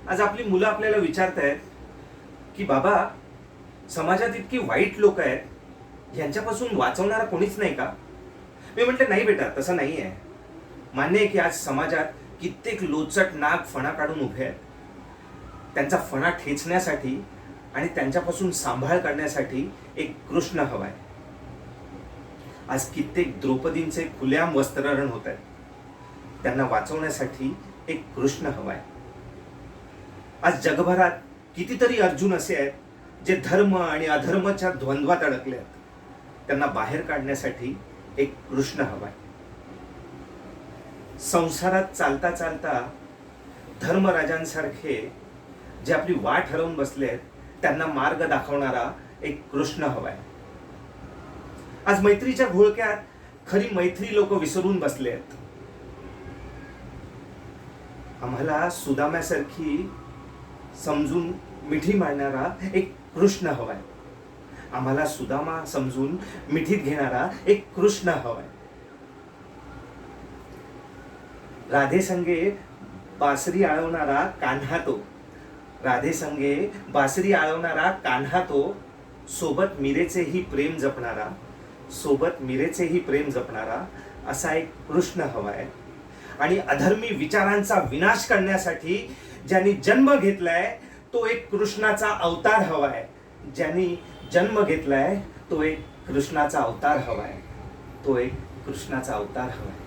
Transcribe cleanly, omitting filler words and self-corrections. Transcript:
आज आपली मुलं आपल्याला विचारतायत की बाबा, समाजात इतकी वाईट लोक आहेत, यांच्यापासून वाचवणारा कोणीच नाही का? मी म्हटलं नाही बेटा, तसं नाही आहे. मान्य आहे की आज समाजात कित्येक लोचट नाग फणा काढून उभे आहेत. त्यांचा फणा ठेचण्यासाठी आणि त्यांच्यापासून सांभाळ करण्यासाठी एक कृष्ण हवाय. आज कित्येक द्रौपदींचे खुलेआम वस्त्रहरण होत आहेत. त्यांना वाचवण्यासाठी एक कृष्ण हवाय. आज जगभरात कितीतरी अर्जुन असे आहेत जे धर्म आणि अधर्माच्या द्वंद्वात अडकले आहेत. त्यांना बाहेर काढण्यासाठी एक कृष्ण हवाय. संसारात चालता चालता धर्मराजांसारखे जे आपली वाट हरवून बसले आहेत, त्यांना मार्ग दाखवणारा एक कृष्ण हवाय. आज मैत्रीच्या घोळक्यात खरी मैत्री लोक विसरून बसले आहेत. आम्हाला सुदाम्यासारखी समजून मिठी मारणारा एक कृष्ण हवाय. आम्हाला सुदामा समजून मिठीत घेणारा एक कृष्ण हवाय. राधे संगे बासरी आळवणारा कान्हा तो, राधे संगे बासरी आळवणारा कान्हा तो, सोबत मीरेचेही प्रेम जपणारा, सोबत मीरेचेही प्रेम जपणारा असा एक कृष्ण हवाय. आणि अधर्मी विचारांचा विनाश करण्यासाठी ज्यांनी जन्म घेतलाय तो एक कृष्णाचा अवतार हवाय. ज्यांनी जन्म घेतलाय तो एक कृष्णाचा अवतार हवाय. तो एक कृष्णाचा अवतार हवाय.